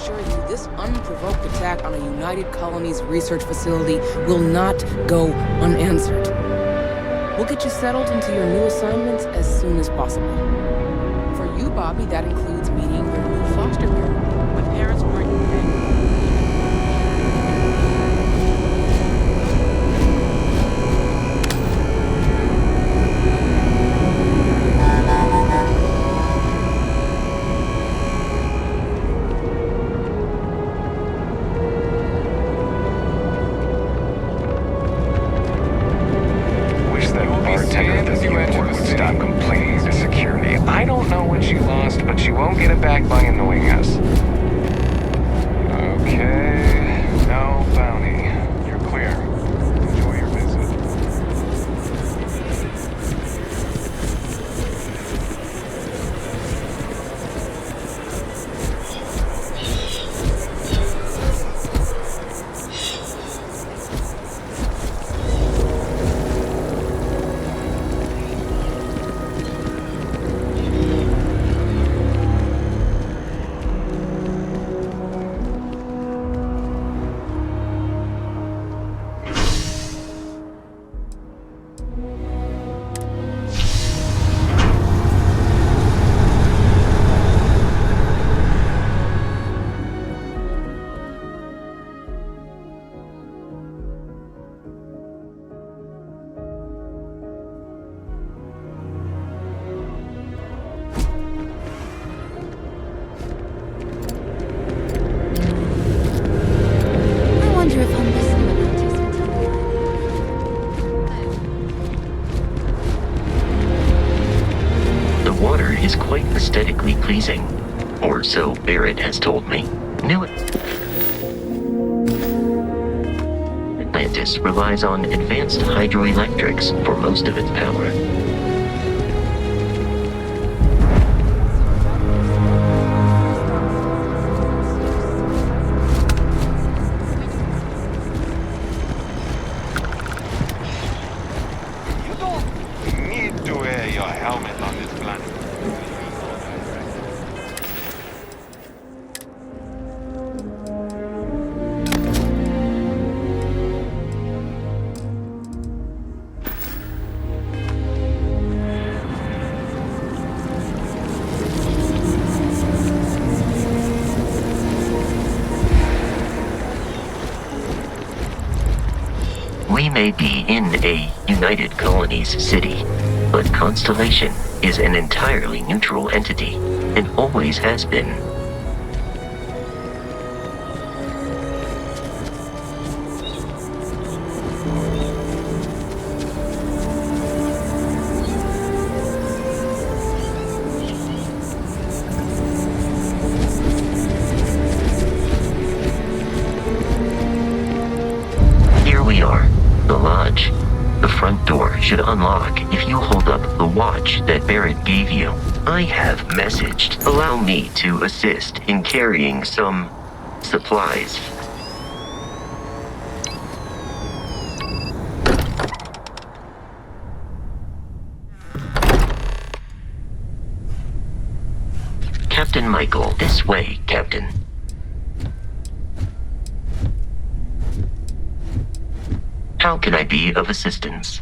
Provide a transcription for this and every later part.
assure you this unprovoked attack on a United Colonies research facility will not go unanswered. We'll get you settled into your new assignments as soon as possible. For you, Bobby, that includes meeting your new foster parent. My parents weren't in bed. I don't know what you lost, but you won't get it back by annoying us. Okay, no bounty. You're clear. Enjoy your visit. Is quite aesthetically pleasing, or so Barrett has told me. New Atlantis relies on advanced hydroelectrics for most of its power. You don't need to wear your helmet on this planet. We may be in a United Colonies city, but Constellation is an entirely neutral entity, and always has been. Here we are. The lodge. The front door should unlock if you hold up the watch that Barrett gave you. I have messaged. Allow me to assist in carrying some supplies. Captain Michael, this way, Captain. How can I be of assistance?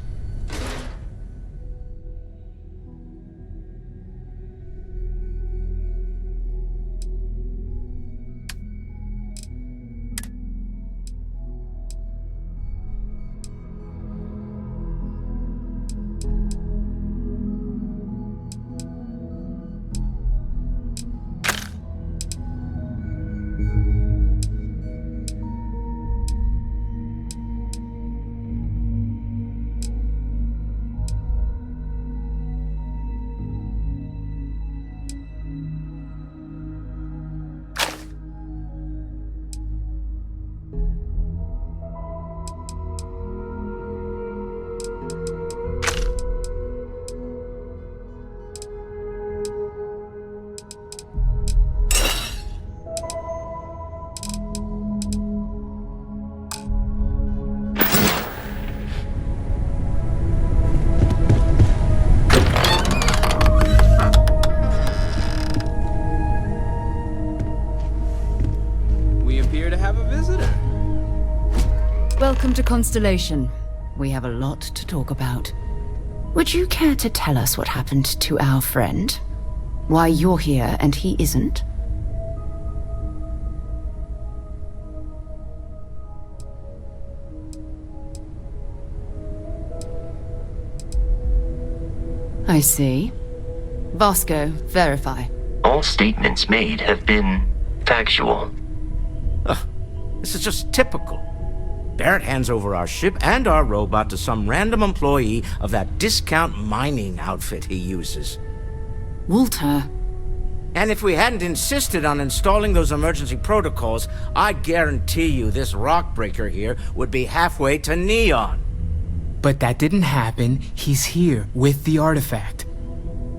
Welcome to Constellation. We have a lot to talk about. Would you care to tell us what happened to our friend? Why you're here and he isn't? I see. Vasco, verify. All statements made have been factual. This is just typical. Barrett hands over our ship and our robot to some random employee of that discount mining outfit he uses. Walter. And if we hadn't insisted on installing those emergency protocols, I guarantee you this rock breaker here would be halfway to Neon. But that didn't happen. He's here with the artifact.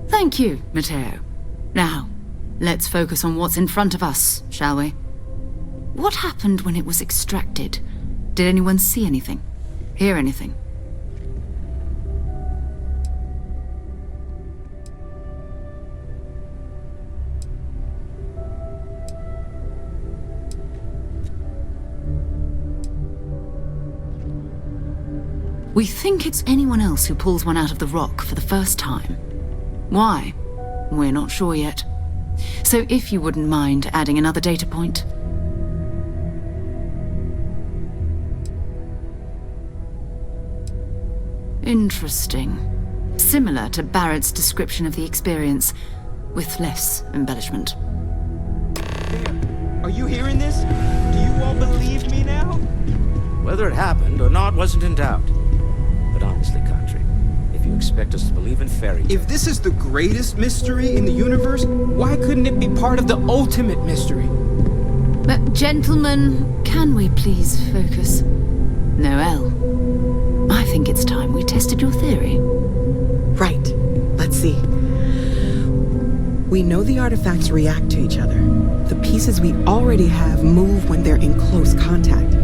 Thank you, Matteo. Now, let's focus on what's in front of us, shall we? What happened when it was extracted? Did anyone see anything? Hear anything? We think it's anyone else who pulls one out of the rock for the first time. Why? We're not sure yet. So if you wouldn't mind adding another data point. Interesting. Similar to Barrett's description of the experience, with less embellishment. Are you hearing this? Do you all believe me now? Whether it happened or not wasn't in doubt. But honestly, Country, if you expect us to believe in fairy tales... If this is the greatest mystery in the universe, why couldn't it be part of the ultimate mystery? But gentlemen, can we please focus? Noel, I think it's time we tested your theory. Right. Let's see. We know the artifacts react to each other. The pieces we already have move when they're in close contact.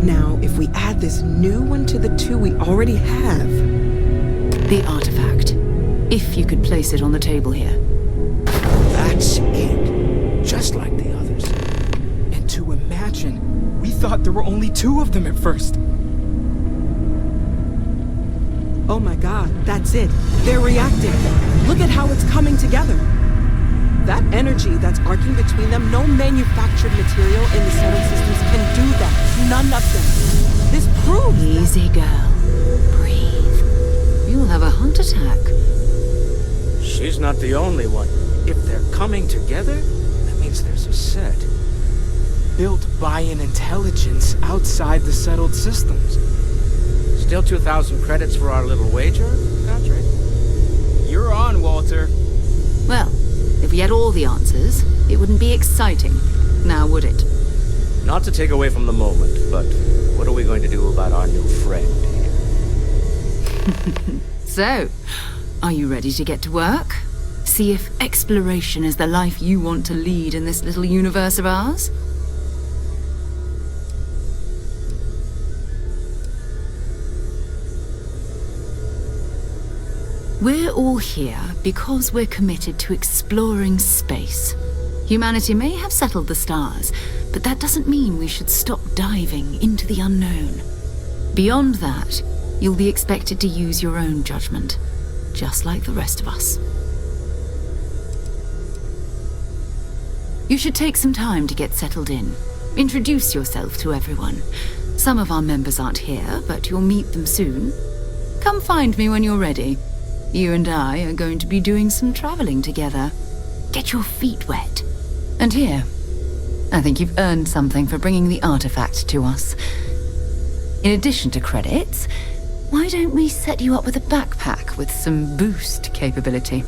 Now, if we add this new one to the two we already have... The artifact. If you could place it on the table here. That's it. Just like the others. And to imagine, we thought there were only 2 of them at first. Oh my god, that's it. They're reacting. Look at how it's coming together. That energy that's arcing between them, no manufactured material in the settled systems can do that. None of them. This proves Easy, girl. Breathe. You'll have a heart attack. She's not the only one. If they're coming together, that means there's a set. Built by an intelligence outside the settled systems. Still 2,000 credits for our little wager, Country? You're on, Walter. Well, if we had all the answers, it wouldn't be exciting, now would it? Not to take away from the moment, but what are we going to do about our new friend here? So, are you ready to get to work? See if exploration is the life you want to lead in this little universe of ours? We're all here because we're committed to exploring space. Humanity may have settled the stars, but that doesn't mean we should stop diving into the unknown. Beyond that, you'll be expected to use your own judgment, just like the rest of us. You should take some time to get settled in. Introduce yourself to everyone. Some of our members aren't here, but you'll meet them soon. Come find me when you're ready. You and I are going to be doing some traveling together. Get your feet wet. And here, I think you've earned something for bringing the artifact to us. In addition to credits, why don't we set you up with a backpack with some boost capability?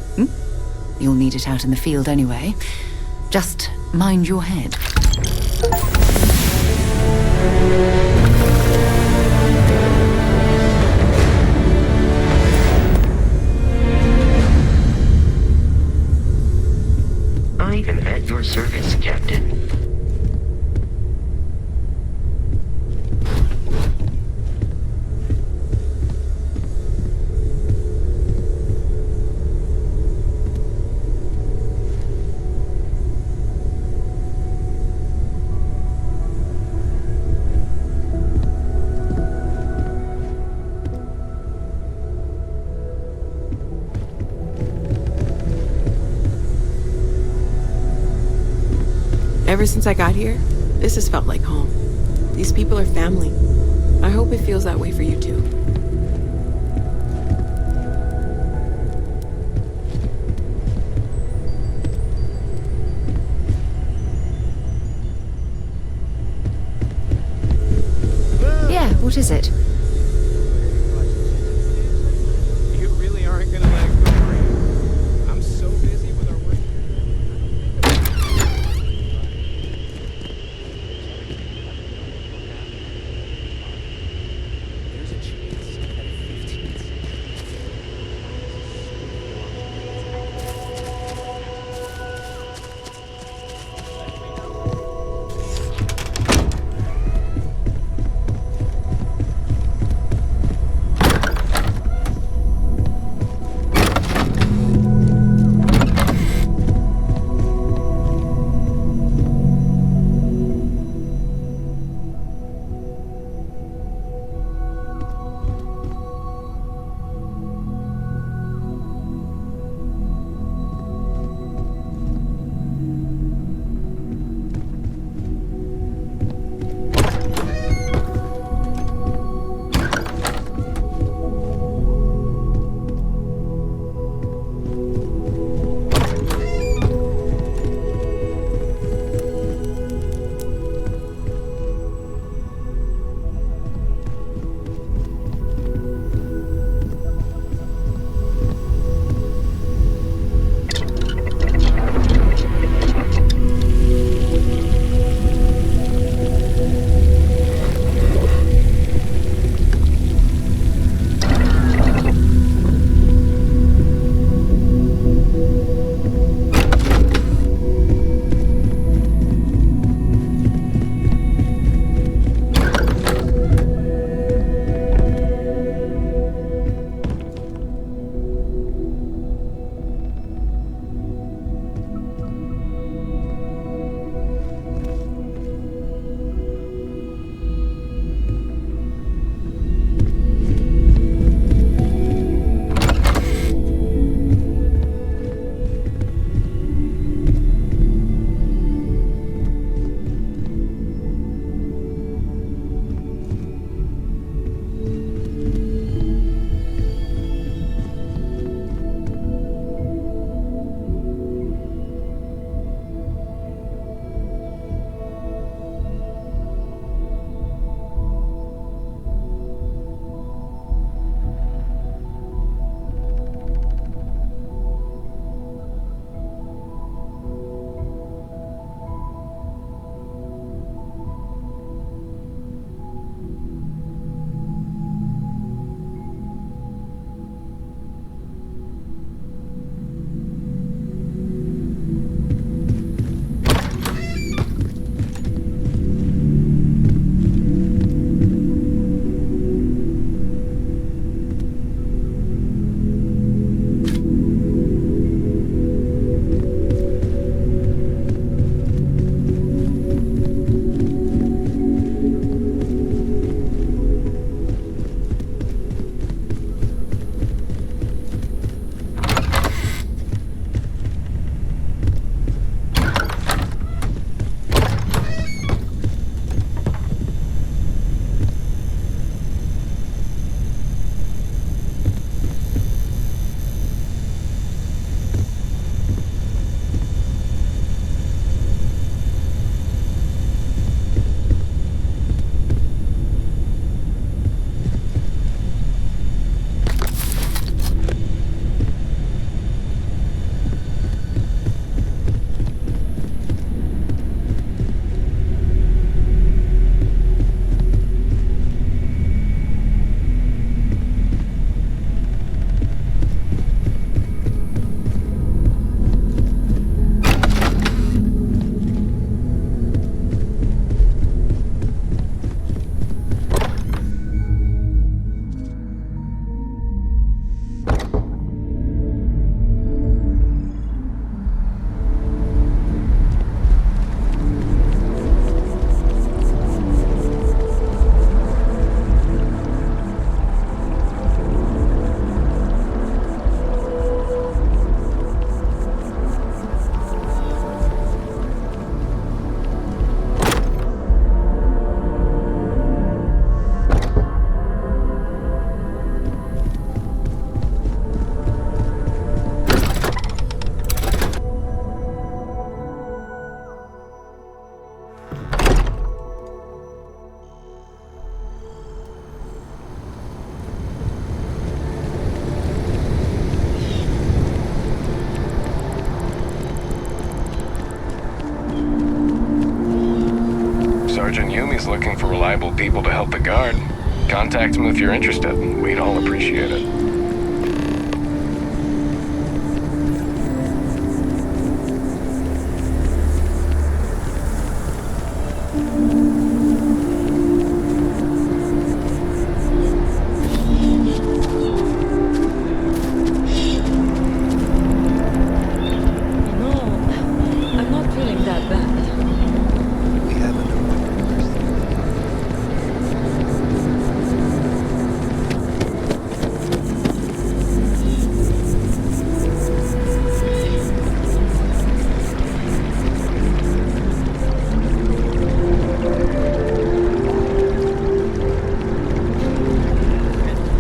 You'll need it out in the field anyway. Just mind your head. I am at your service, Captain. Ever since I got here, this has felt like home. These people are family. I hope it feels that way for you too. Yeah, what is it? You really aren't gonna let it go free. I'm so busy with our work. There's a chance that a 15th Sergeant Yumi's looking for reliable people to help the guard. Contact him if you're interested. We'd all appreciate it. I'm not feeling that bad. We have an appointment.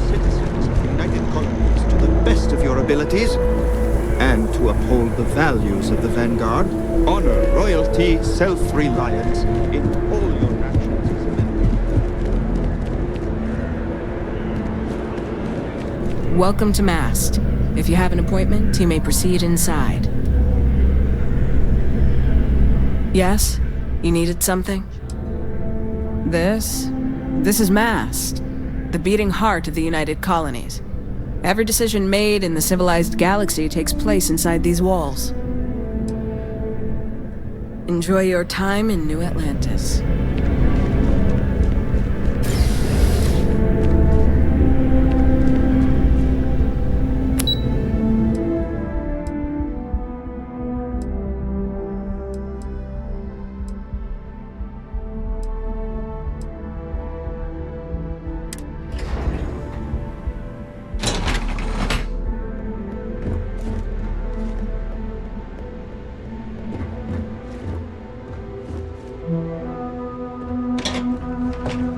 Citizens of the United Colonies to the best of your abilities, and to uphold the values of the Vanguard, honor, royalty, self-reliance in all your actions as a member. Welcome to Mast. If you have an appointment, you may proceed inside. Yes? You needed something? This is Mast, the beating heart of the United Colonies. Every decision made in the civilized galaxy takes place inside these walls. Enjoy your time in New Atlantis.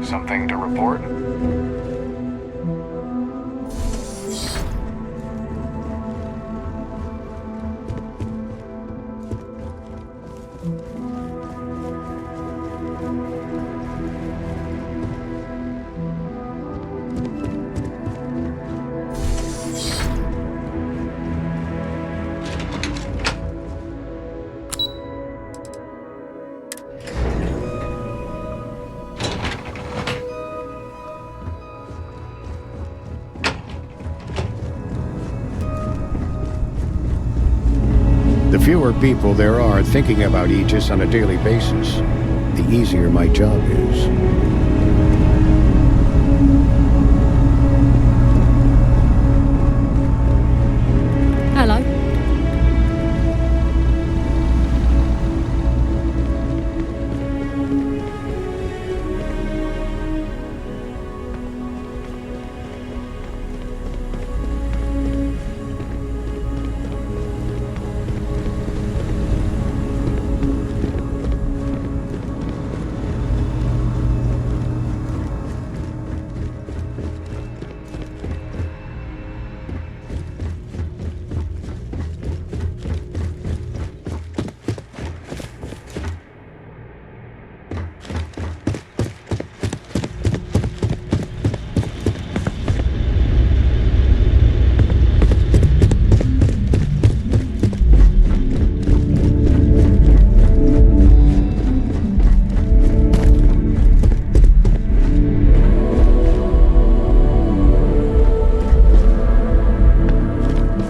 Something to report? The fewer people there are thinking about Aegis on a daily basis, the easier my job is. Hello.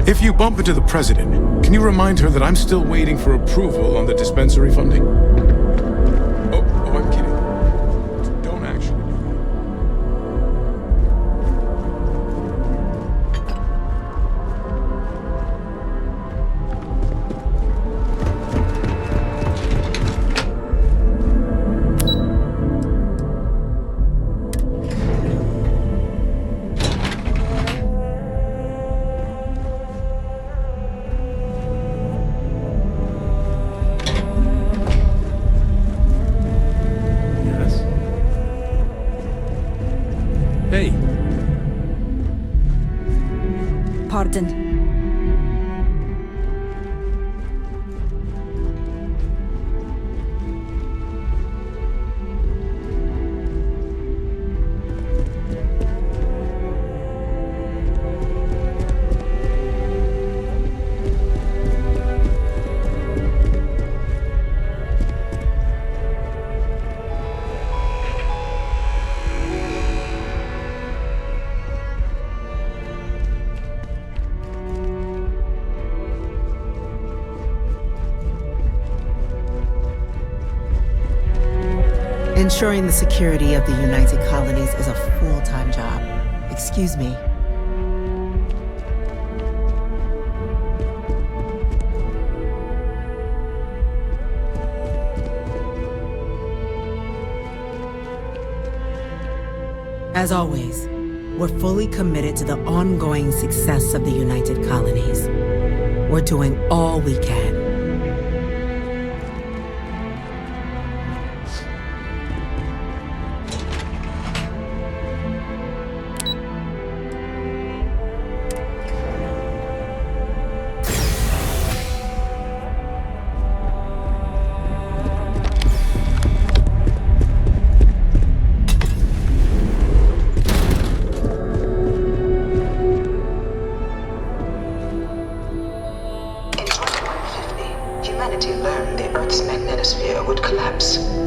If you bump into the president, can you remind her that I'm still waiting for approval on the dispensary funding? Oh, I'm kidding. Don't actually. Ensuring the security of the United Colonies is a full-time job. Excuse me. As always, we're fully committed to the ongoing success of the United Colonies. We're doing all we can.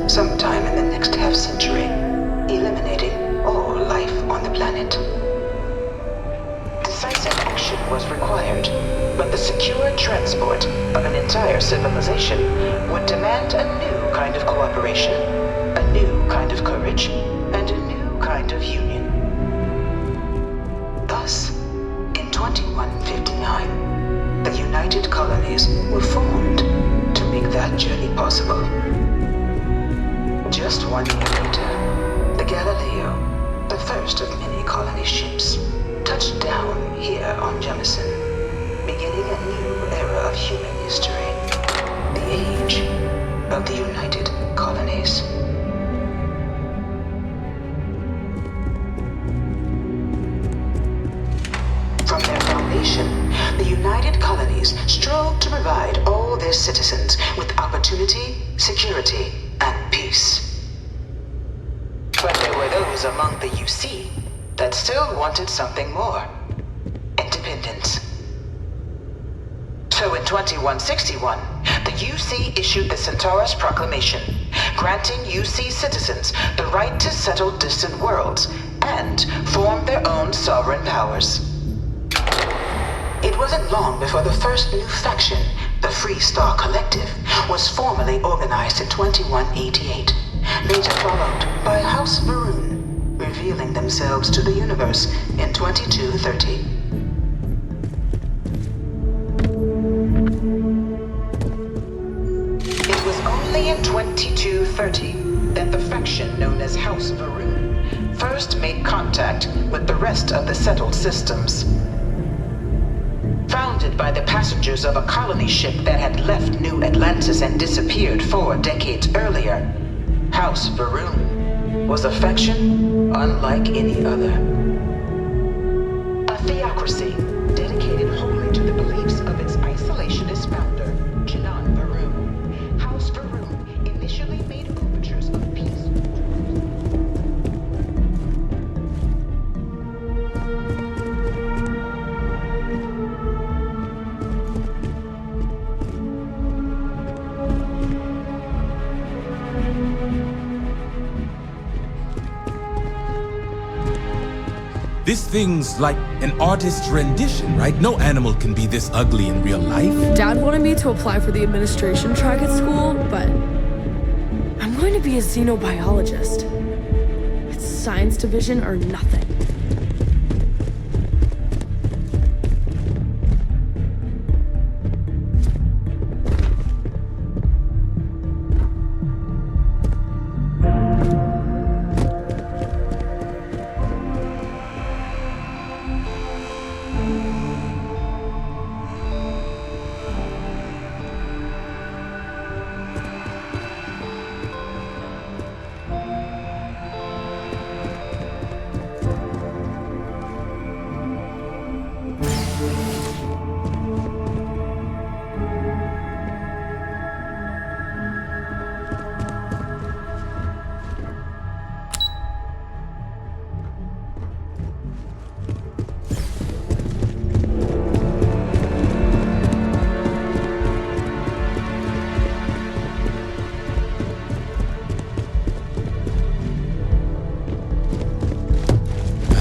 Sometime in the next half-century, eliminating all life on the planet. Decisive action was required, but the secure transport of an entire civilization would demand a new kind of cooperation, a new kind of courage, and a new kind of union. Thus, in 2159, the United Colonies were formed to make that journey possible. Just 1 year later, the Galileo, the first of many colony ships, touched down here on Jemison, beginning a new era of human history, the age of the United Colonies. From their foundation, the United Colonies strove to provide all their citizens with opportunity, security, and peace. But there were those among the UC that still wanted something more. Independence. So in 2161, the UC issued the Centaurus Proclamation, granting UC citizens the right to settle distant worlds and form their own sovereign powers. It wasn't long before the first new faction, the Free Star Collective, was formally organized in 2188. Later followed by House Maroon, revealing themselves to the universe in 2230. It was only in 2230 that the faction known as House Maroon first made contact with the rest of the settled systems. Founded by the passengers of a colony ship that had left New Atlantis and disappeared 4 decades earlier, House Varun was a faction unlike any other. A theocracy dedicated wholly to the beliefs of its isolationist founder, Jinan Varun. House Varun initially made overtures of peace. This thing's like an artist's rendition, right? No animal can be this ugly in real life. Dad wanted me to apply for the administration track at school, but I'm going to be a xenobiologist. It's science division or nothing.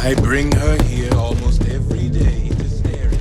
I bring her here almost every day to stare at me.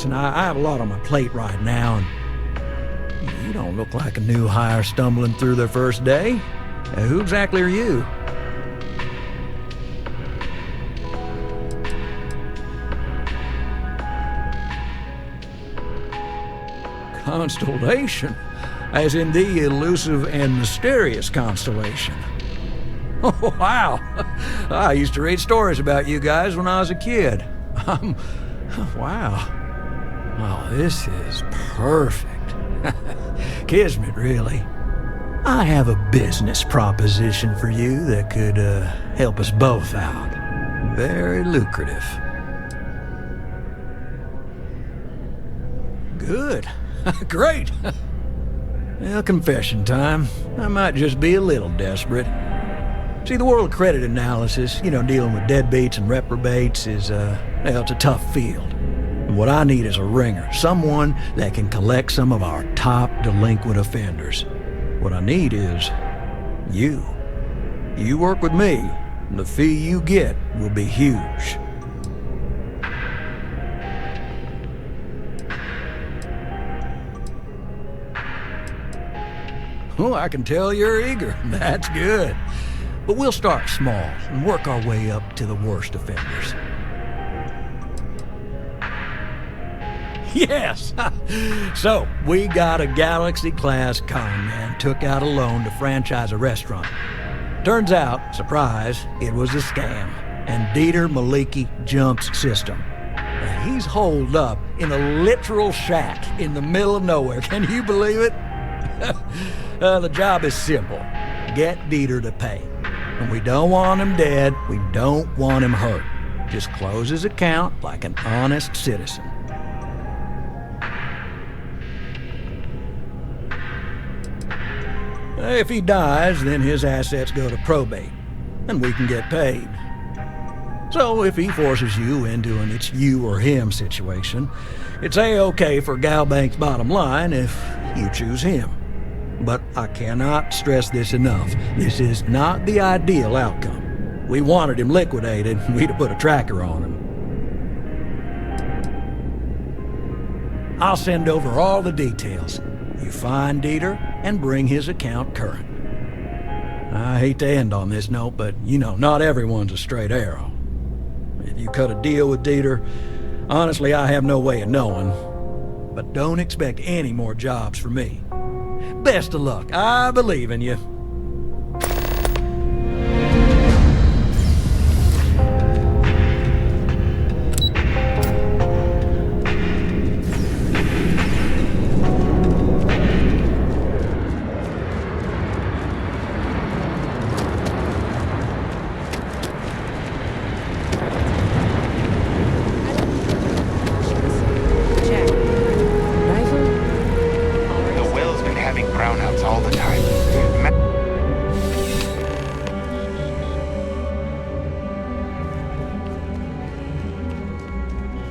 listen, I have a lot on my plate right now, and you don't look like a new hire stumbling through their first day. Who exactly are you? Constellation? As in the elusive and mysterious constellation. Oh, wow. I used to read stories about you guys when I was a kid. Wow. Oh, this is perfect. Kismet, really. I have a business proposition for you that could help us both out. Very lucrative. Good. Great. Well, confession time. I might just be a little desperate. See, the world of credit analysis, dealing with deadbeats and reprobates is, it's a tough field. And what I need is a ringer, someone that can collect some of our top delinquent offenders. What I need is you. You work with me, and the fee you get will be huge. Oh, I can tell you're eager. That's good. But we'll start small and work our way up to the worst offenders. Yes! So, we got a Galaxy-class con man took out a loan to franchise a restaurant. Turns out, surprise, it was a scam. And Dieter Maliki jumps system. He's holed up in a literal shack in the middle of nowhere. Can you believe it? The job is simple. Get Dieter to pay. And we don't want him dead, we don't want him hurt. Just close his account like an honest citizen. If he dies, then his assets go to probate, and we can get paid. So if he forces you into an it's you or him situation, it's A-okay for Galbank's bottom line if you choose him. But I cannot stress this enough. This is not the ideal outcome. We wanted him liquidated, we'd have put a tracker on him. I'll send over all the details. You find Dieter and bring his account current. I hate to end on this note, but not everyone's a straight arrow. If you cut a deal with Dieter, honestly, I have no way of knowing. But don't expect any more jobs from me. Best of luck. I believe in you.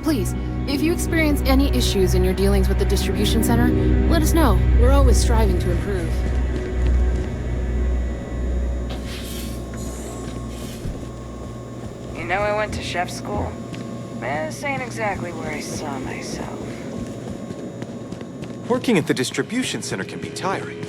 Please, if you experience any issues in your dealings with the distribution center, let us know. We're always striving to improve. I went to chef school. This ain't exactly where I saw myself. Working at the distribution center can be tiring.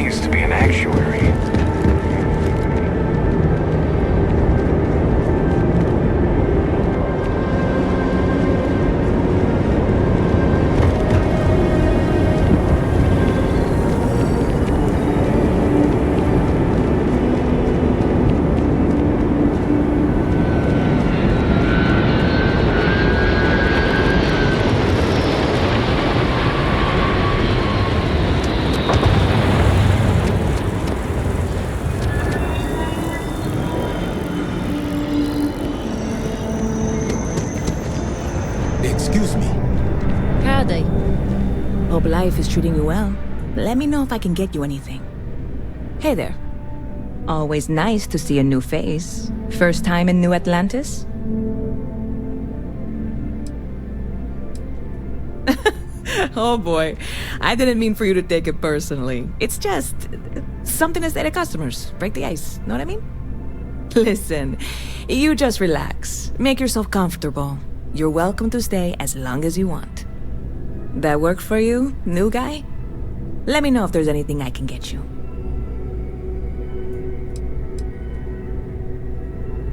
used to be an actuary. Excuse me. Howdy. Hope life is treating you well. Let me know if I can get you anything. Hey there. Always nice to see a new face. First time in New Atlantis? Oh boy. I didn't mean for you to take it personally. It's just something to say to customers. Break the ice. Know what I mean? Listen, you just relax. Make yourself comfortable. You're welcome to stay as long as you want. That work for you, new guy? Let me know if there's anything I can get you.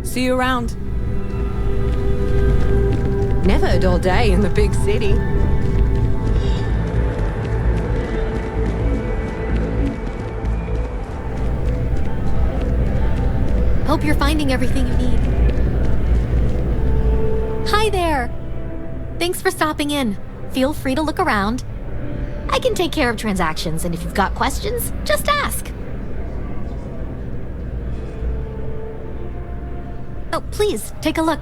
See you around. Never a dull day in the big city. Hope you're finding everything you need. Hi there! Thanks for stopping in. Feel free to look around. I can take care of transactions, and if you've got questions, just ask. Oh, please, take a look.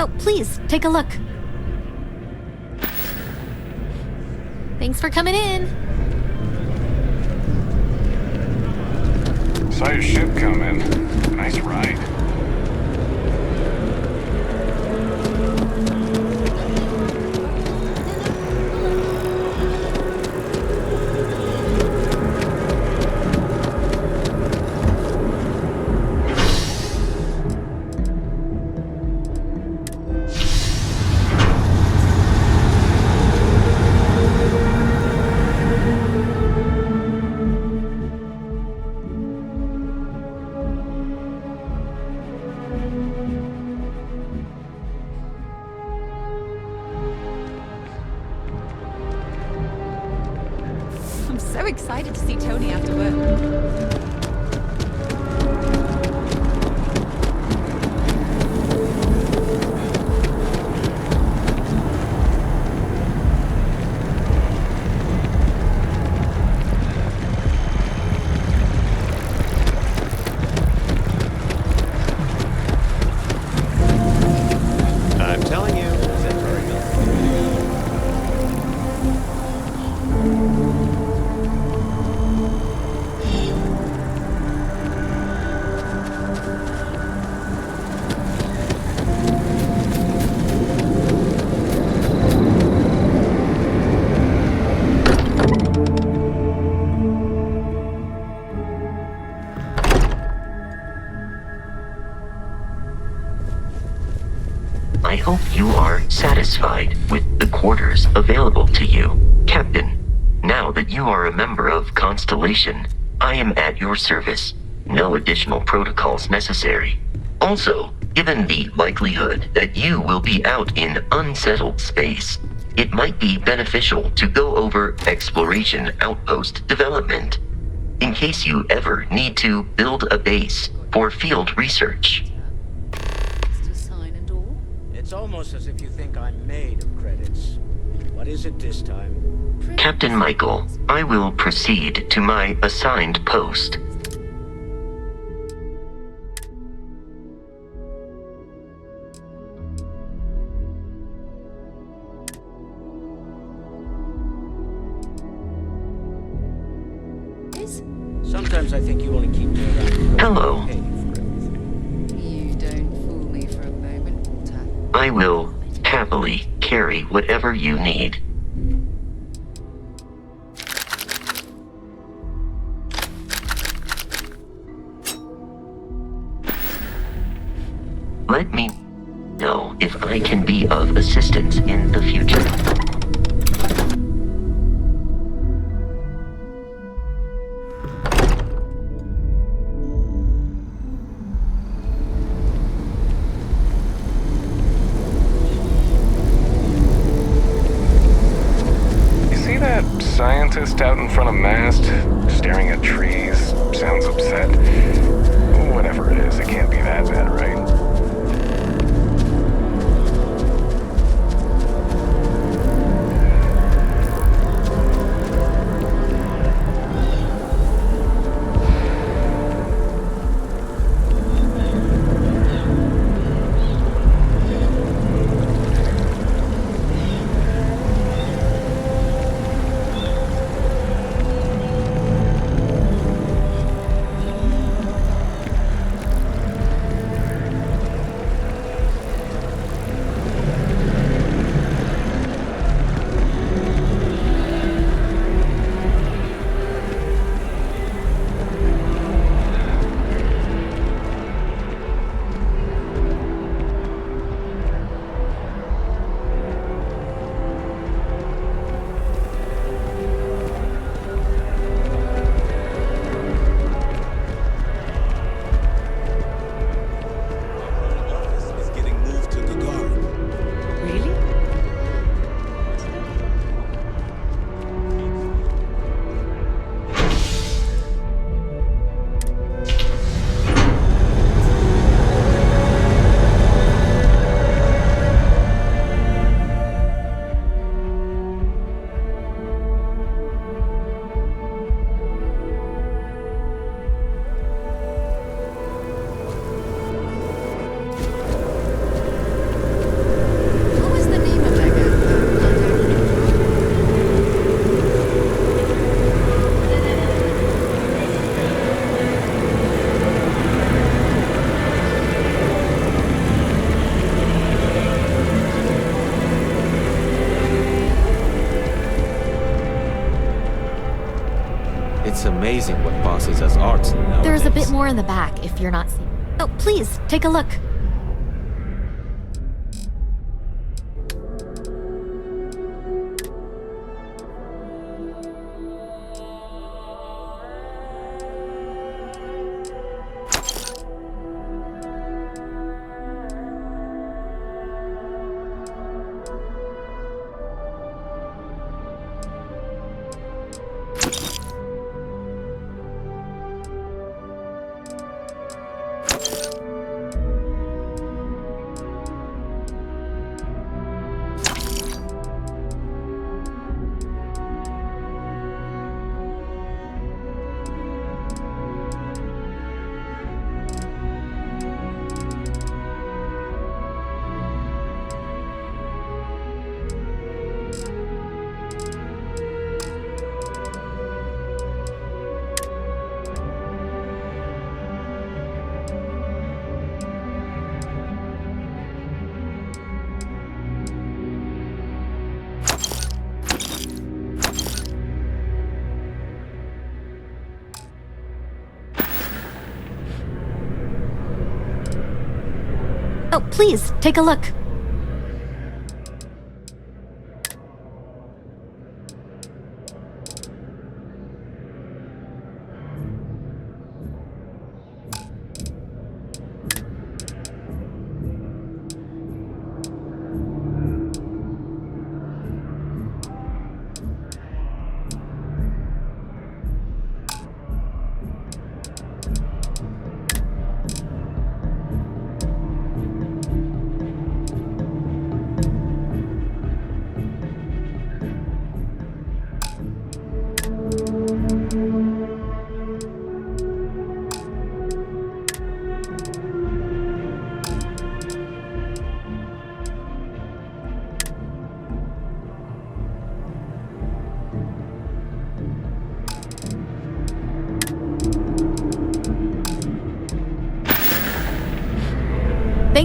Oh, please, take a look. Thanks for coming in. Saw your ship come in. Nice ride. I'm so excited to see Tony after work. I'm telling you. I hope you are satisfied with the quarters available to you. Captain, now that you are a member of Constellation, I am at your service. No additional protocols necessary. Also, given the likelihood that you will be out in unsettled space, it might be beneficial to go over exploration outpost development, in case you ever need to build a base for field research. It's almost as if you think I'm made of credits. What is it this time? Captain Michael, I will proceed to my assigned post. Sometimes I think you only keep me around. Hello. You don't fool me for a moment, Walter. I will happily carry whatever you need. Let me know if I can be of assistance in the future. Scientist out in front of mast, staring at trees, sounds upset. Whatever it is, it can't be that bad, right? It's amazing what passes as art nowadays. There's a bit more in the back if you're not seeing. Oh, please, take a look. Oh, please, take a look.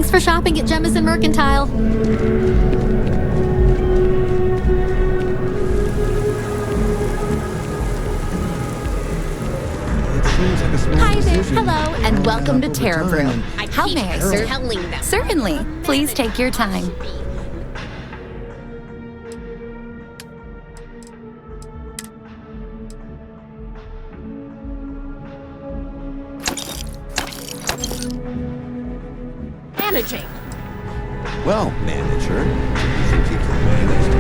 Thanks for shopping at Jemison Mercantile. Hi there, hello, and welcome to Terra Brew. How may I serve? Certainly. Please take your time. Managing. Well, manager, you think you can manage?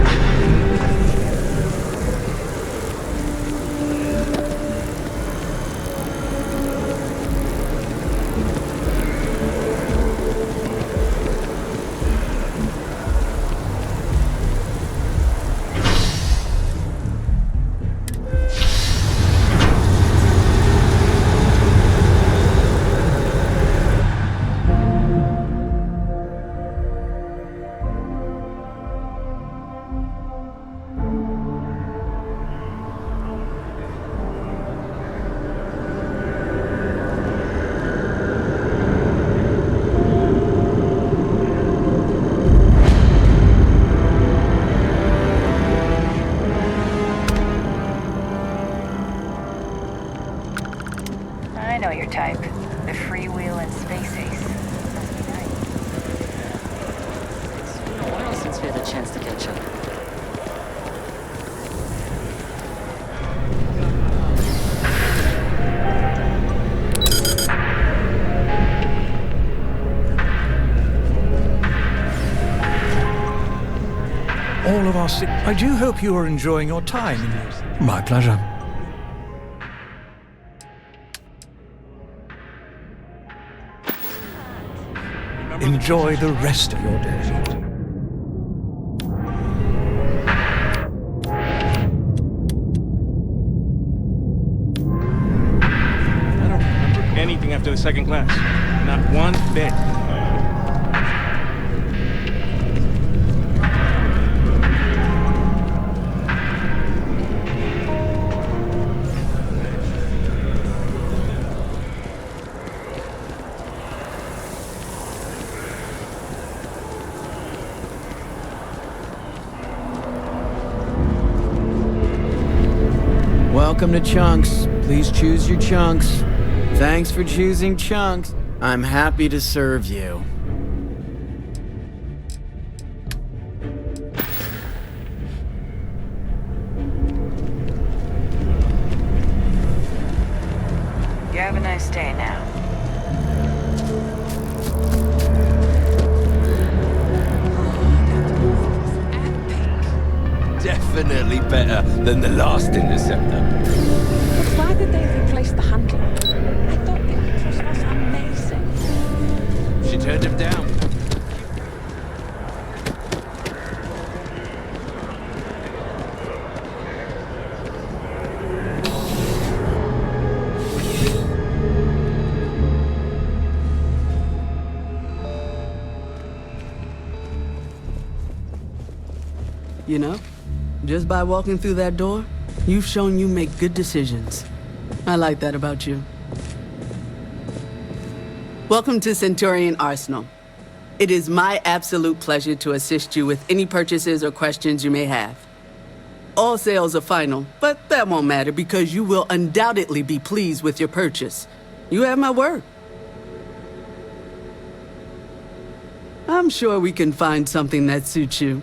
I know your type. The freewheel and space ace. Must be nice. It's been a while since we had the chance to catch up. All of us. I do hope you are enjoying your time in here. My pleasure. Enjoy the rest of your day. I don't remember anything after the second class. Not one bit. Welcome to Chunks. Please choose your chunks. Thanks for choosing Chunks. I'm happy to serve you. You have a nice day now. Definitely better than the last interceptor. But why did they replace the handler? I thought the actress was amazing. She turned him down. You know, just by walking through that door, you've shown you make good decisions. I like that about you. Welcome to Centurion Arsenal. It is my absolute pleasure to assist you with any purchases or questions you may have. All sales are final, but that won't matter because you will undoubtedly be pleased with your purchase. You have my word. I'm sure we can find something that suits you.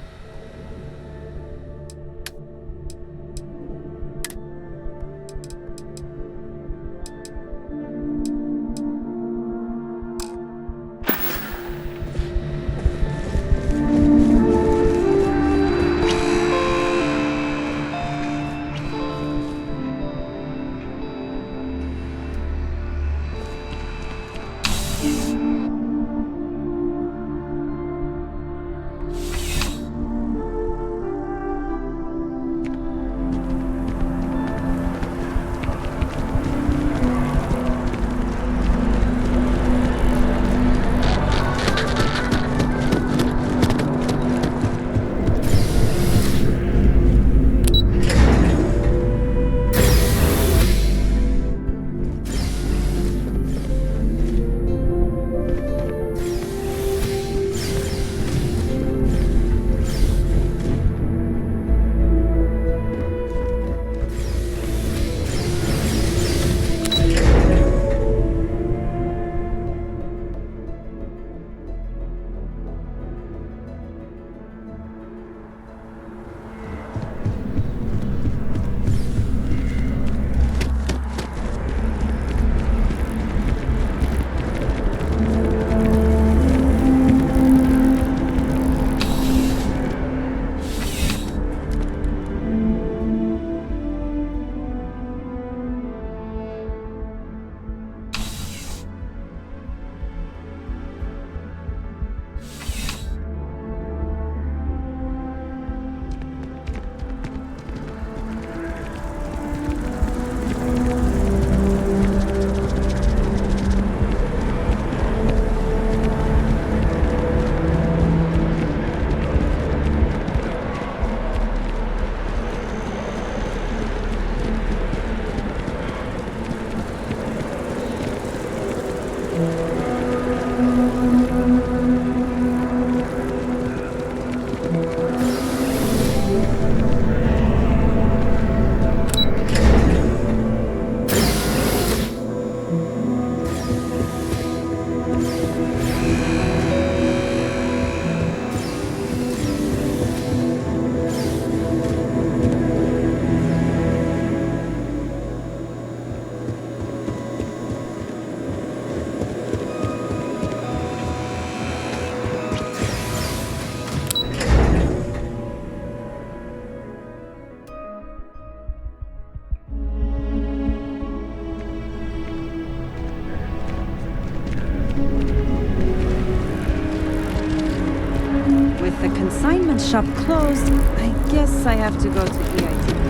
With the consignment shop closed, I guess I have to go to EIT.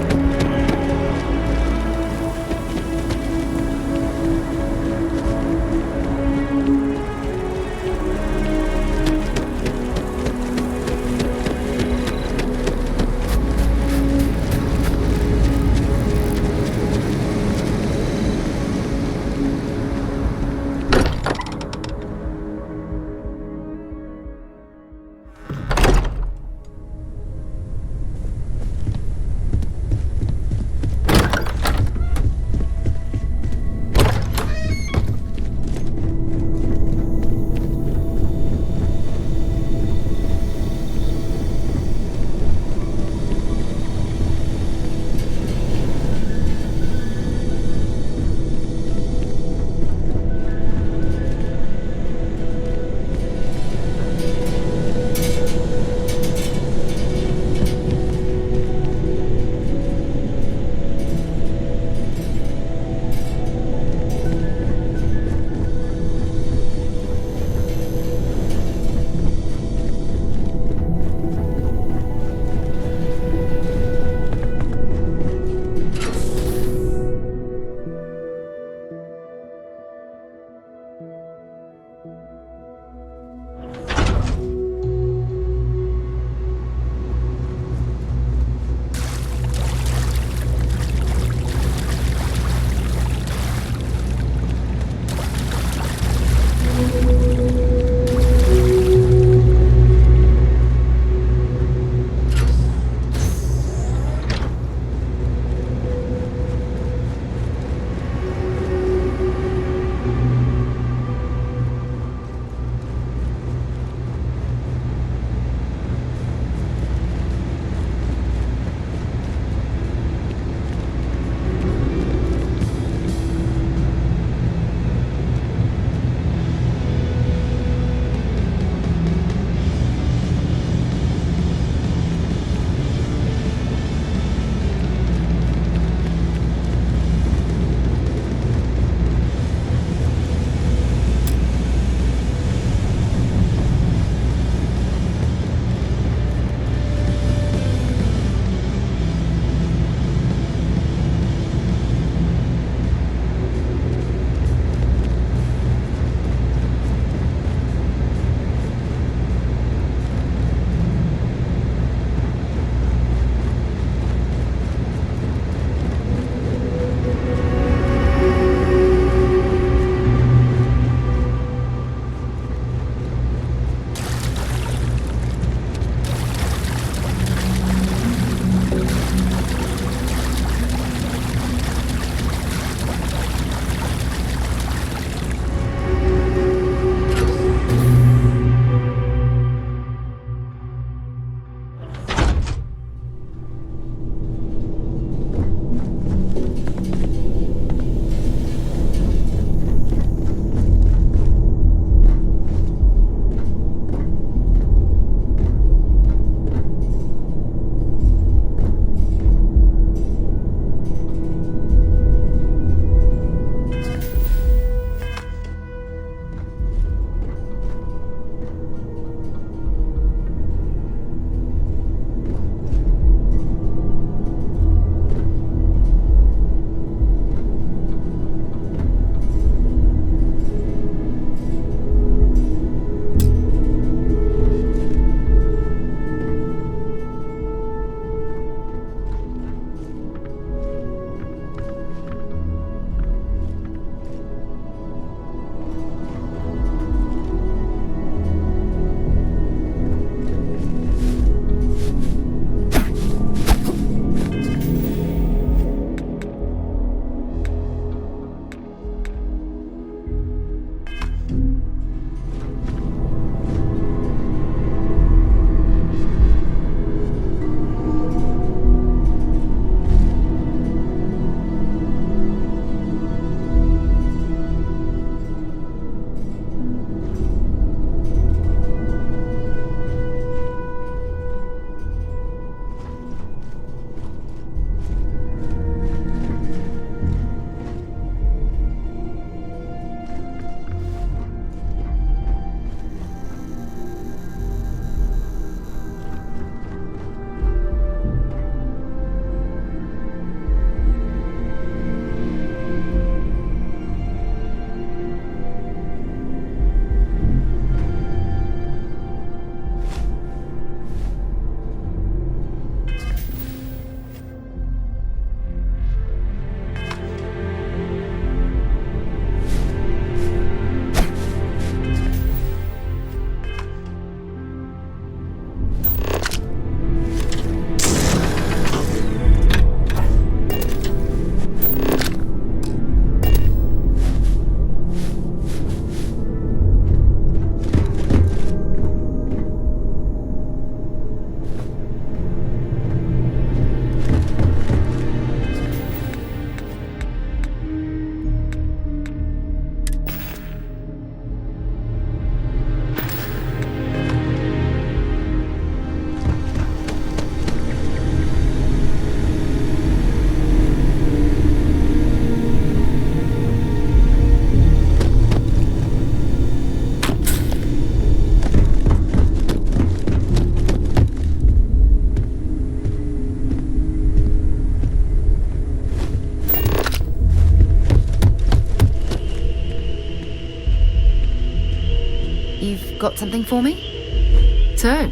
Got something for me? So,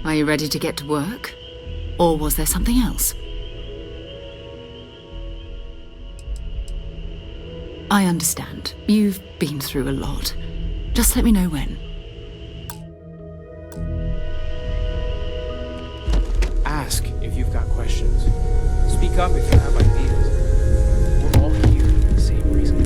are you ready to get to work? Or was there something else? I understand. You've been through a lot. Just let me know when. Ask if you've got questions. Speak up if you have ideas. We're all here for the same reason.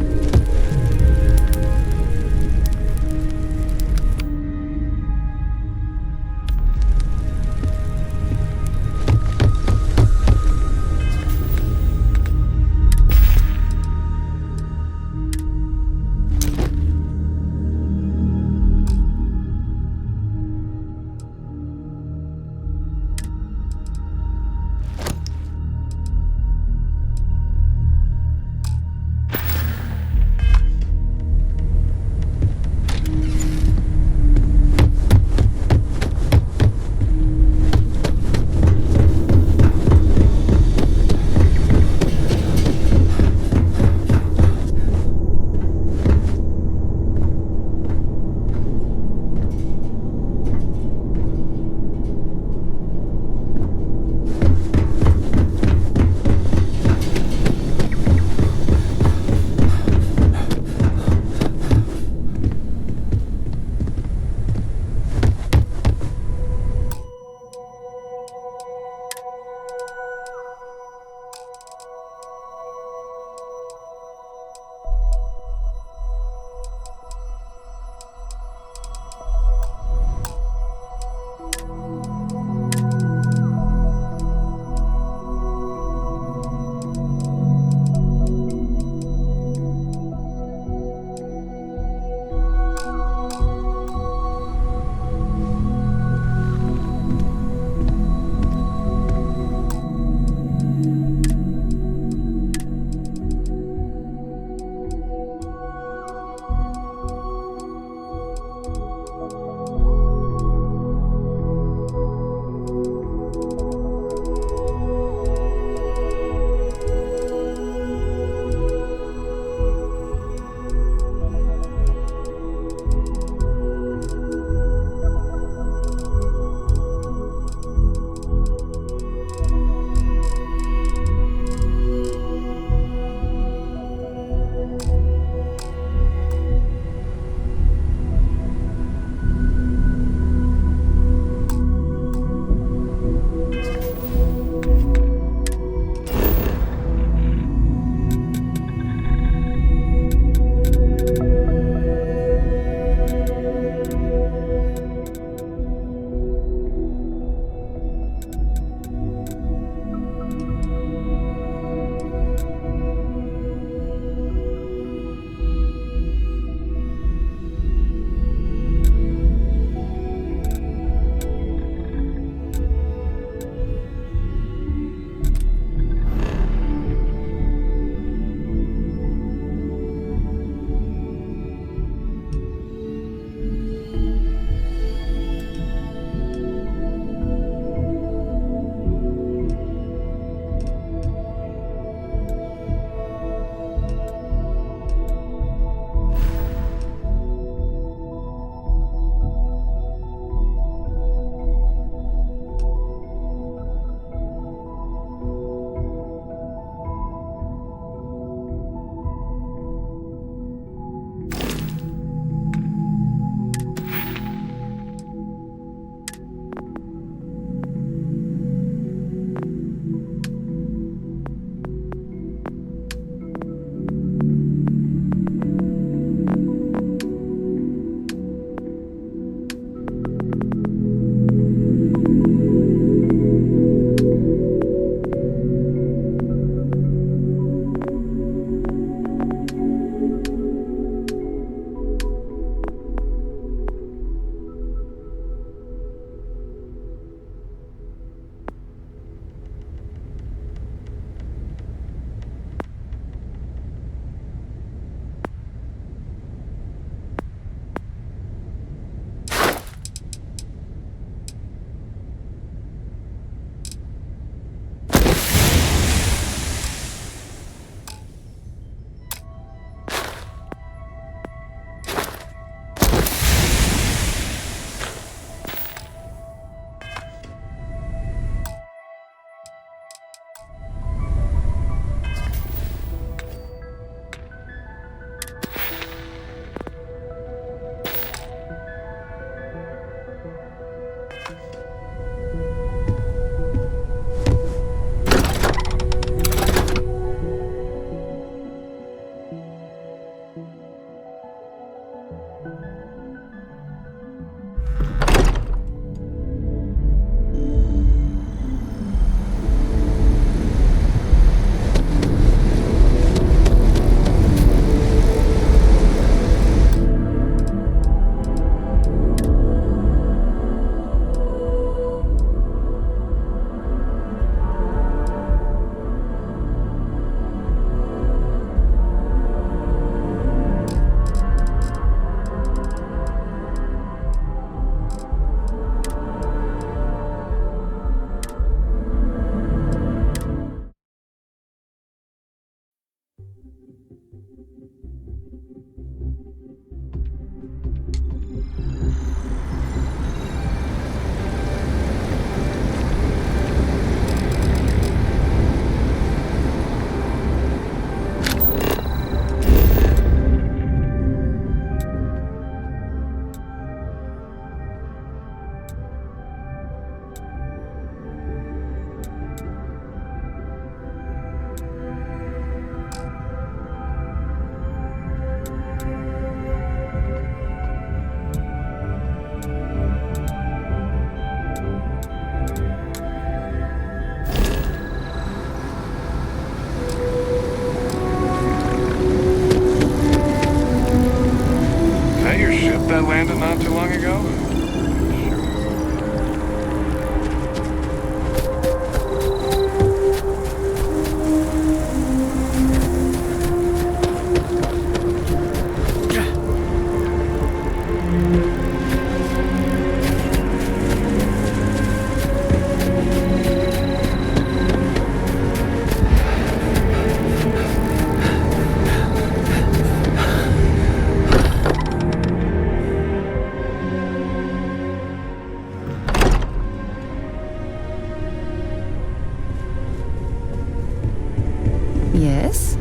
Yes?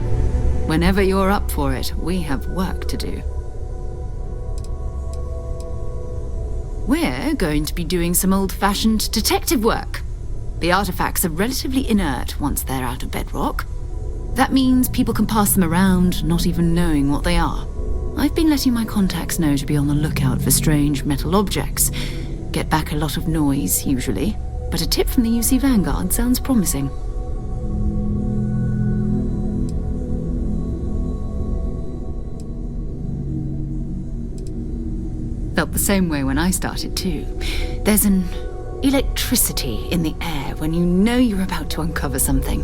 Whenever you're up for it, we have work to do. We're going to be doing some old-fashioned detective work. The artifacts are relatively inert once they're out of bedrock. That means people can pass them around, not even knowing what they are. I've been letting my contacts know to be on the lookout for strange metal objects. Get back a lot of noise, usually, but a tip from the UC Vanguard sounds promising. Felt the same way when I started too. There's an electricity in the air when you know you're about to uncover something.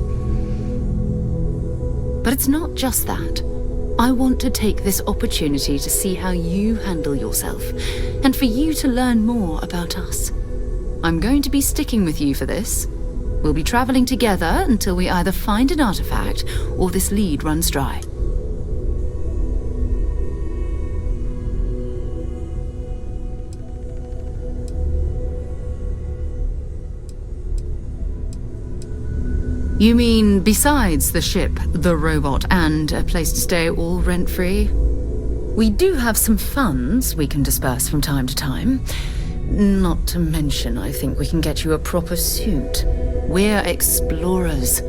But it's not just that. I want to take this opportunity to see how you handle yourself, and for you to learn more about us. I'm going to be sticking with you for this. We'll be traveling together until we either find an artifact or this lead runs dry. You mean besides the ship, the robot, and a place to stay all rent-free? We do have some funds we can disperse from time to time. Not to mention, I think we can get you a proper suit. We're explorers.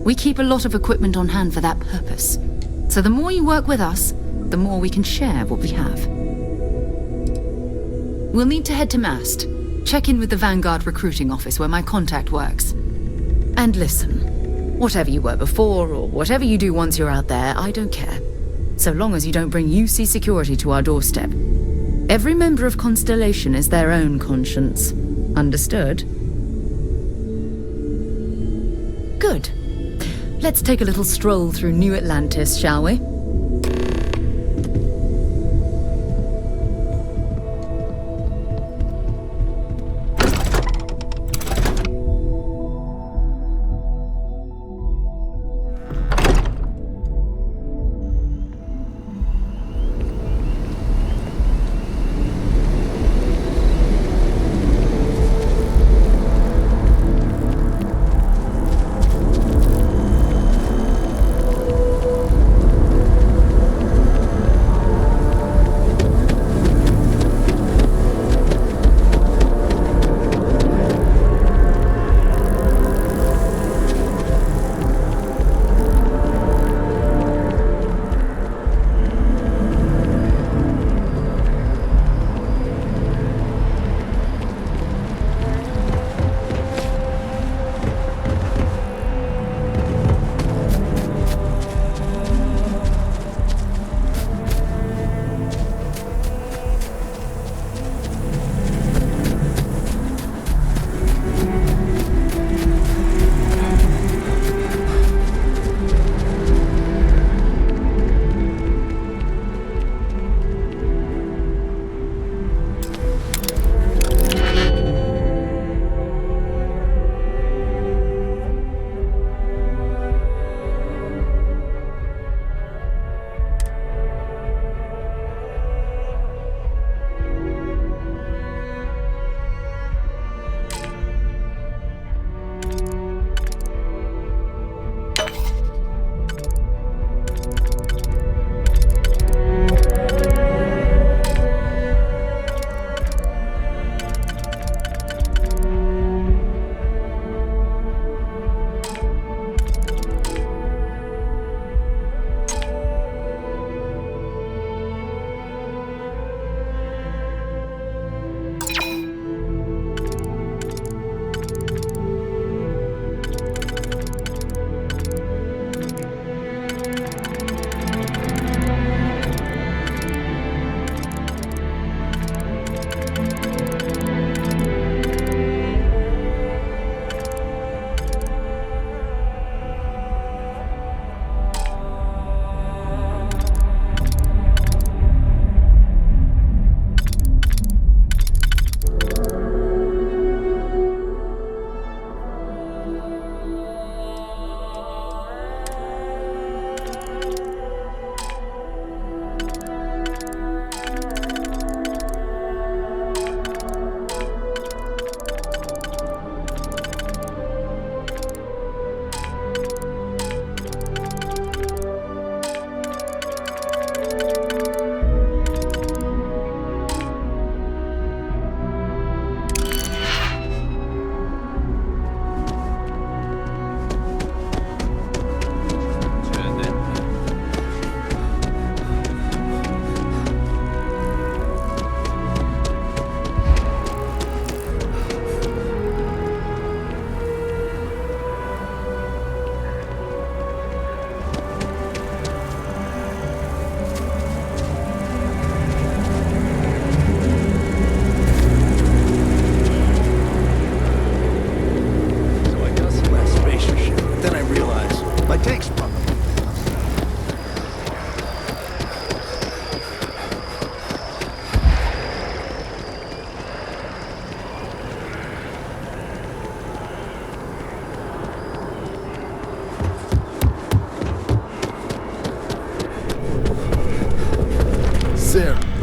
We keep a lot of equipment on hand for that purpose. So the more you work with us, the more we can share what we have. We'll need to head to Mast. Check in with the Vanguard recruiting office where my contact works. And listen, whatever you were before, or whatever you do once you're out there, I don't care. So long as you don't bring UC security to our doorstep. Every member of Constellation is their own conscience. Understood? Good. Let's take a little stroll through New Atlantis, shall we?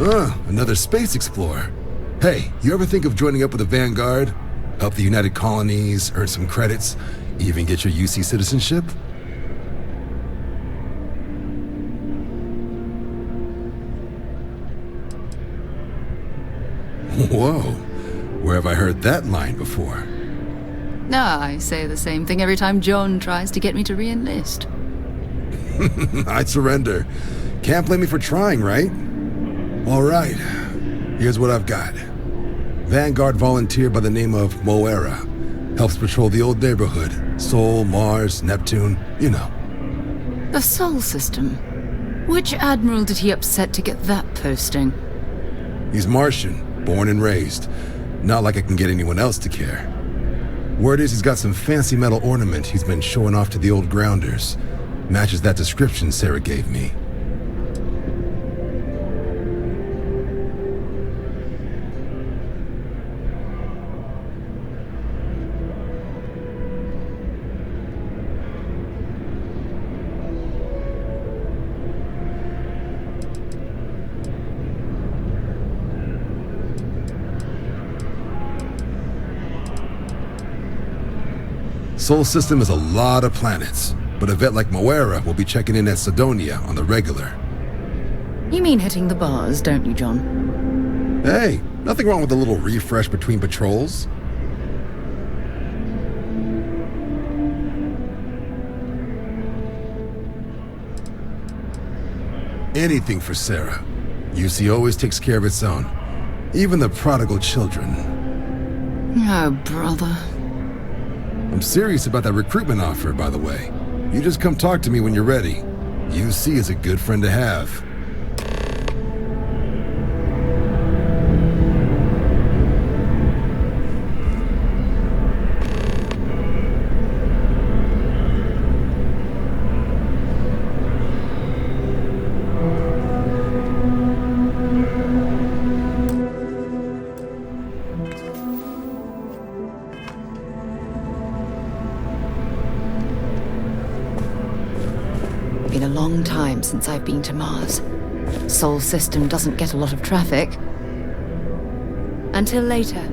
Another space explorer. Hey, you ever think of joining up with the Vanguard? Help the United Colonies, earn some credits, even get your UC citizenship? Whoa, where have I heard that line before? I say the same thing every time John tries to get me to re-enlist. I'd surrender. Can't blame me for trying, right? All right, here's what I've got. Vanguard volunteer by the name of Moira. Helps patrol the old neighborhood. Sol, Mars, Neptune, you know. The Sol system. Which admiral did he upset to get that posting? He's Martian, born and raised. Not like I can get anyone else to care. Word is he's got some fancy metal ornament he's been showing off to the old grounders. Matches that description Sarah gave me. Sol system is a lot of planets, but a vet like Moira will be checking in at Sidonia on the regular. You mean hitting the bars, don't you, John? Hey, nothing wrong with a little refresh between patrols. Anything for Sarah. UC always takes care of its own. Even the prodigal children. Oh, brother. I'm serious about that recruitment offer, by the way. You just come talk to me when you're ready. UC is a good friend to have. Been a long time since I've been to Mars. Sol system doesn't get a lot of traffic. Until later.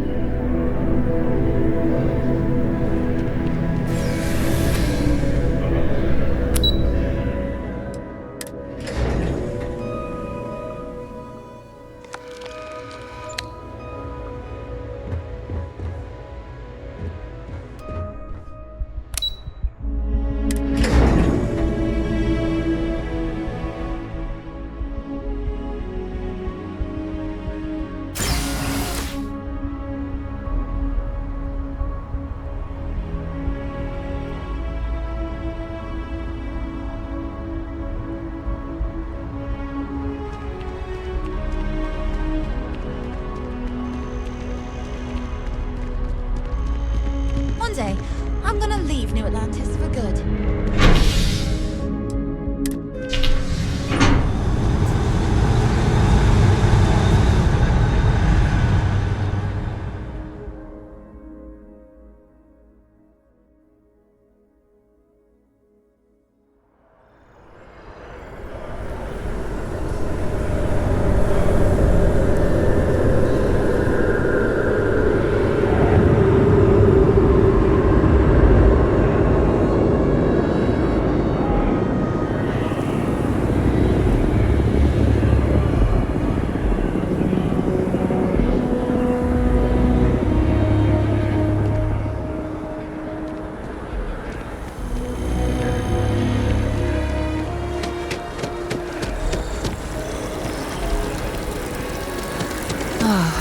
One day, I'm gonna leave New Atlantis for good.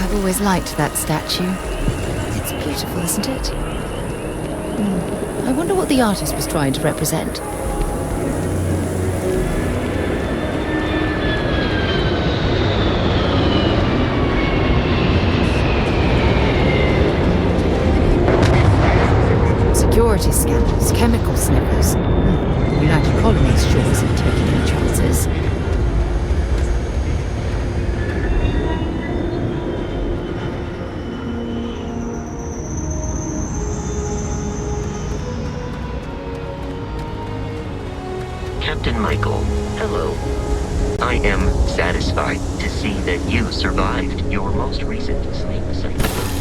I've always liked that statue. It's beautiful, isn't it? I wonder what the artist was trying to represent. Security scanners, chemical sniffers. The United Colonies sure isn't taking any chances. Captain Michael, hello. I am satisfied to see that you survived your most recent sleep cycle.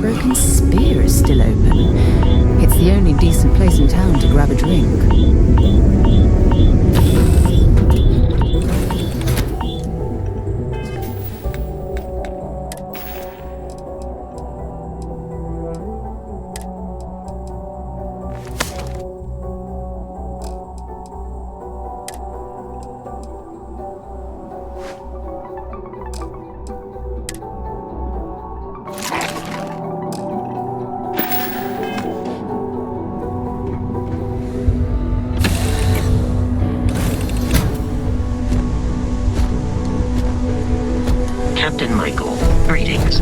broken spear is still open. It's the only decent place in town to grab a drink. Captain Michael, greetings.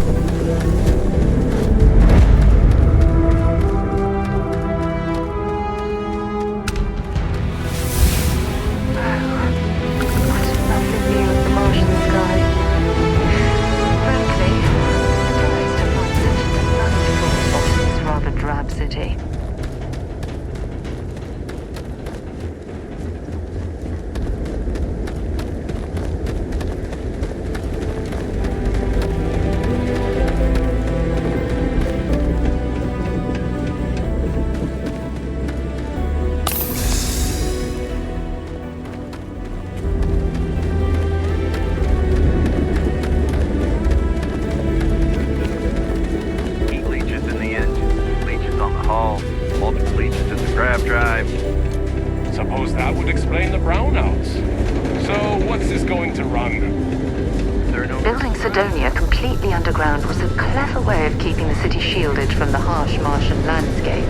suppose that would explain the brownouts. So, what's this going to run? Building Sidonia completely underground was a clever way of keeping the city shielded from the harsh Martian landscape.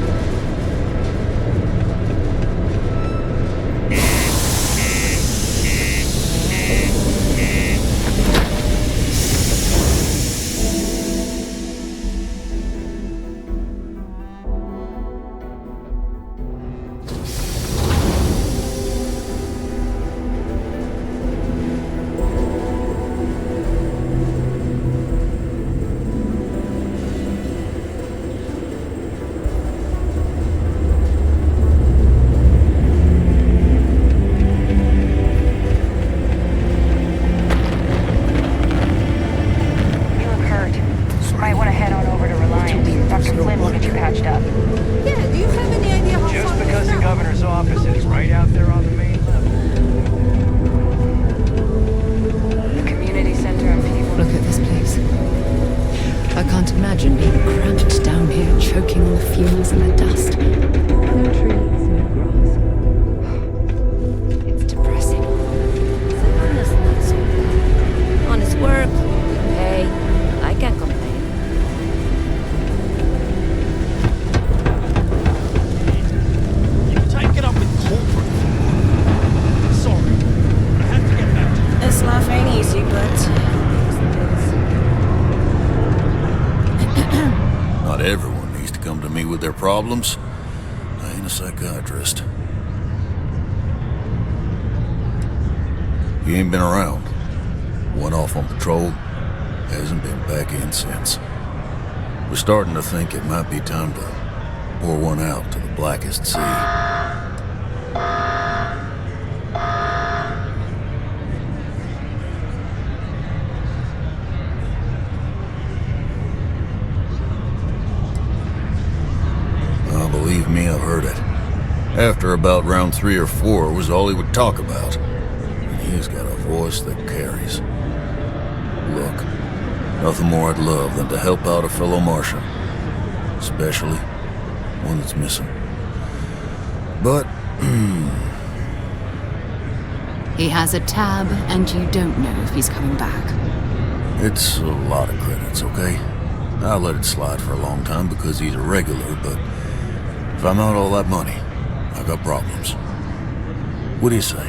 Problems? I ain't a psychiatrist. He ain't been around. Went off on patrol. Hasn't been back in since. We're starting to think it might be time to pour one out to the blackest sea. Believe me, I've heard it. After about round 3 or 4 was all he would talk about. And he's got a voice that carries. Look, nothing more I'd love than to help out a fellow Martian. Especially one that's missing. But, He has a tab, and you don't know if he's coming back. It's a lot of credits, okay? I'll let it slide for a long time because he's a regular, but if I'm out all that money, I got problems. What do you say?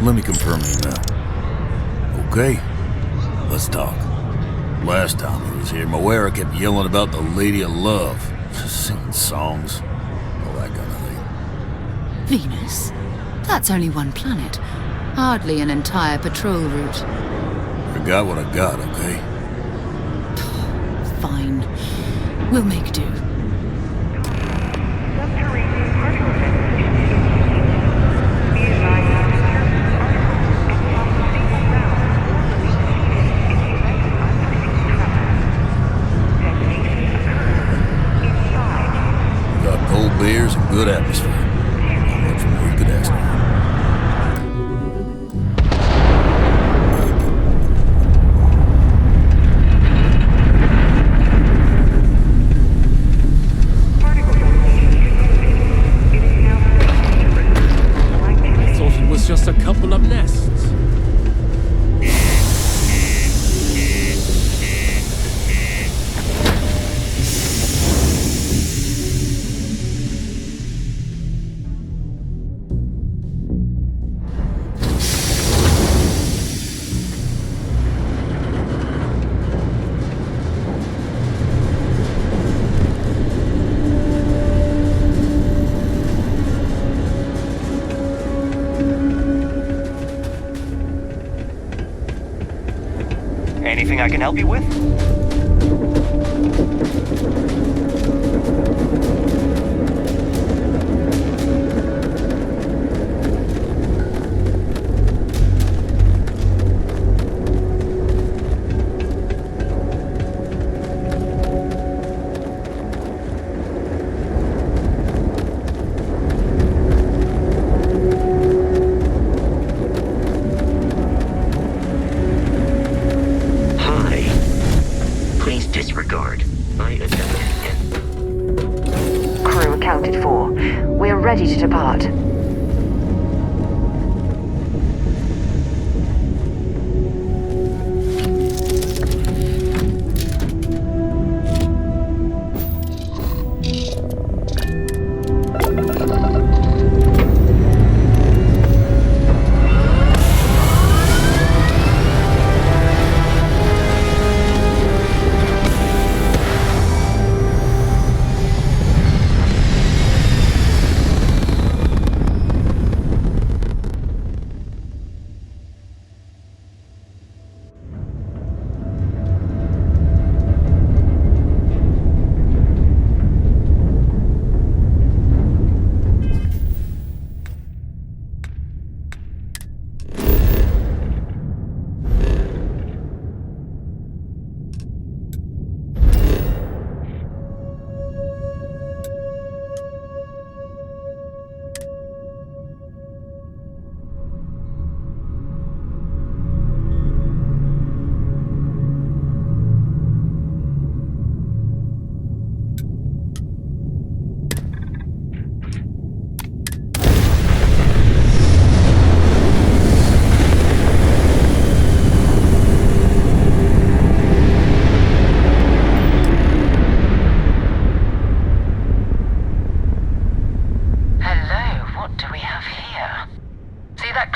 Let me confirm you now. Okay, let's talk. Last time he was here, Moira kept yelling about the Lady of Love. Singing songs, all that kind of thing. Venus? That's only one planet. Hardly an entire patrol route. I got what I got, okay? Fine. We'll make do. Cold beers and good atmosphere. Not much more you could ask for. I thought it was just a couple of nests. Anything I can help you with? depart.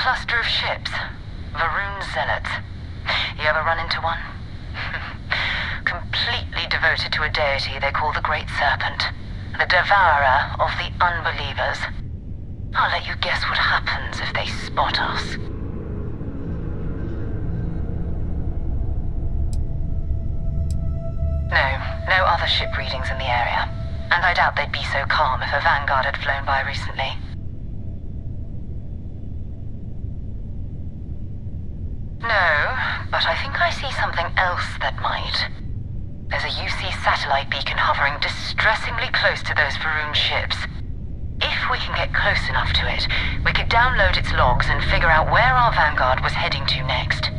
cluster of ships. Varun Zealots. You ever run into one? Completely devoted to a deity they call the Great Serpent. The devourer of the unbelievers. I'll let you guess what happens if they spot us. No other ship readings in the area. And I doubt they'd be so calm if a Vanguard had flown by recently. No, but I think I see something else that might. There's a UC satellite beacon hovering distressingly close to those Varun ships. If we can get close enough to it, we could download its logs and figure out where our Vanguard was heading to next.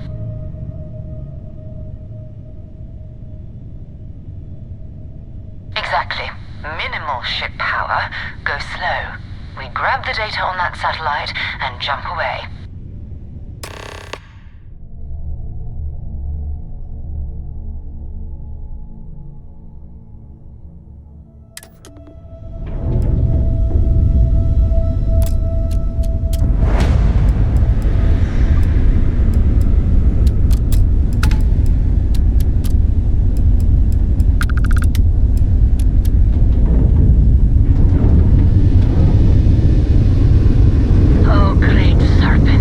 Exactly. Minimal ship power. Go slow. We grab the data on that satellite and jump away. Oh, Great Serpent.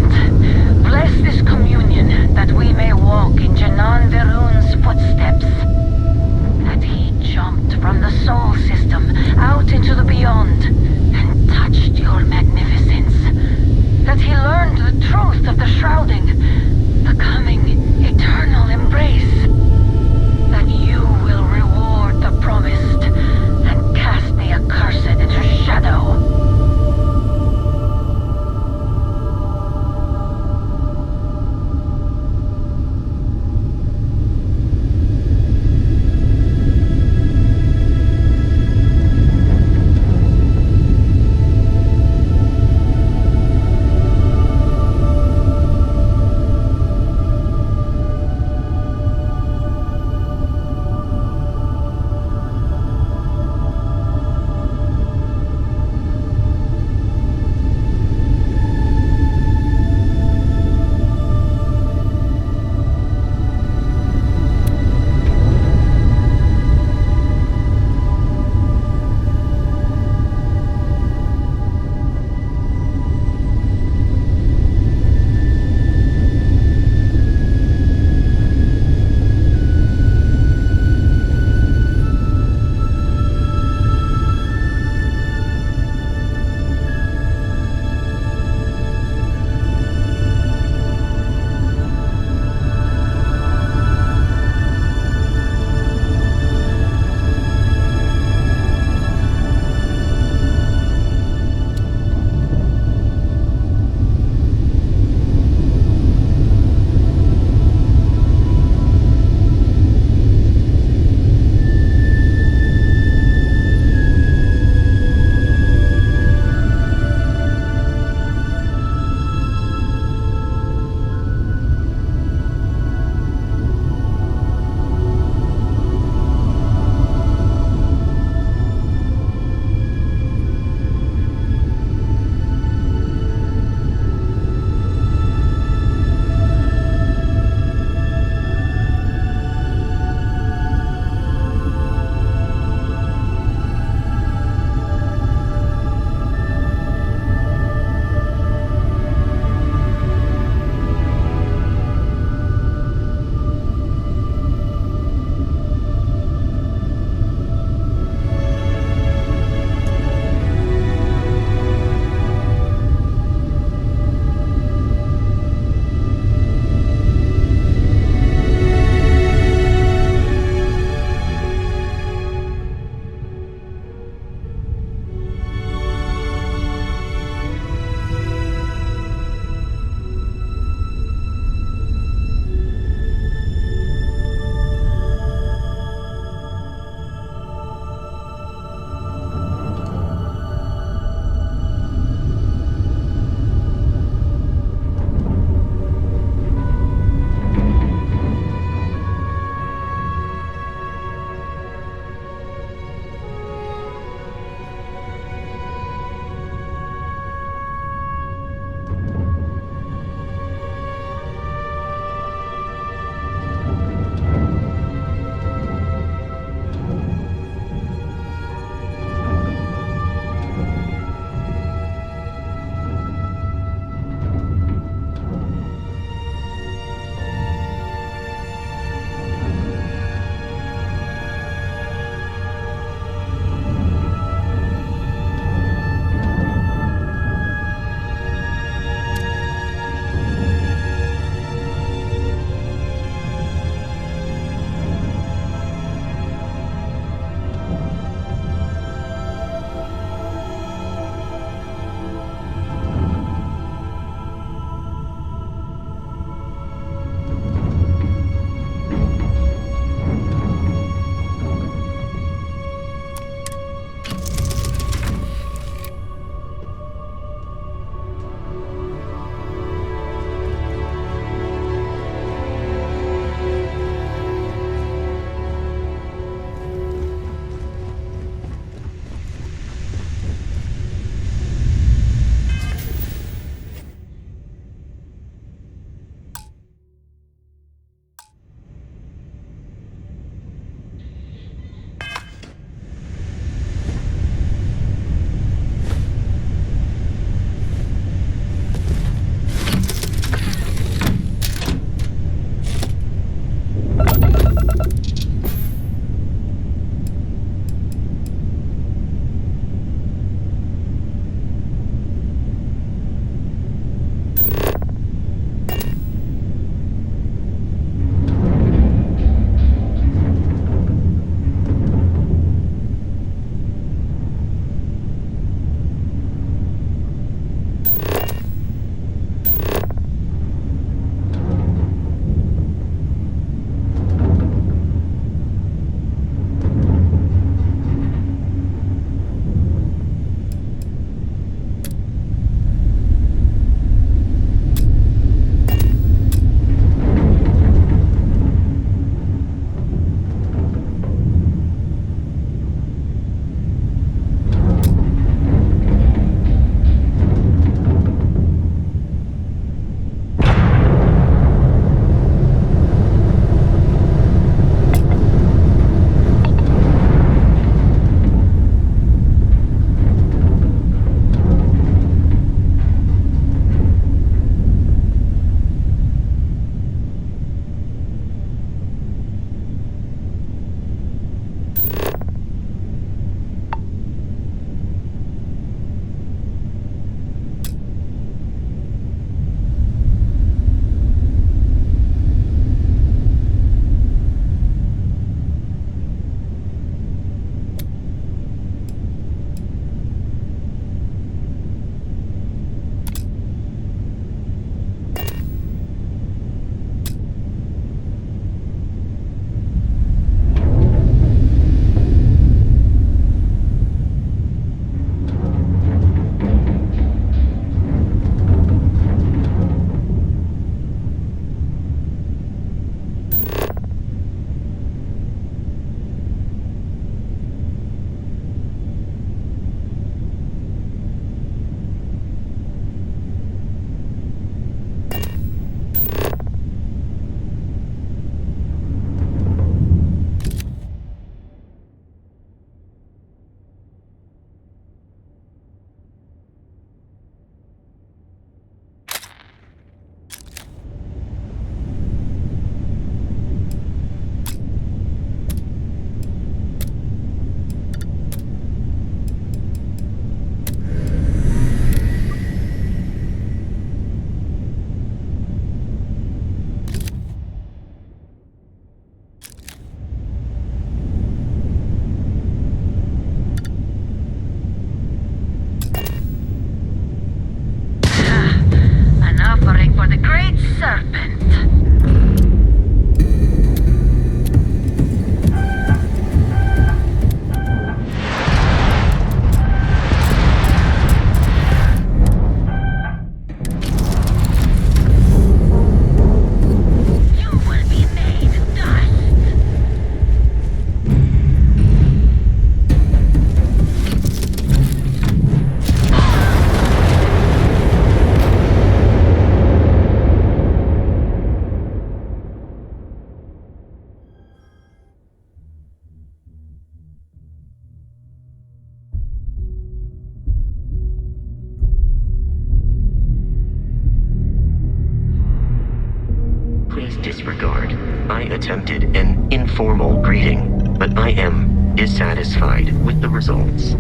Please disregard. I attempted an informal greeting, but I am dissatisfied with the results.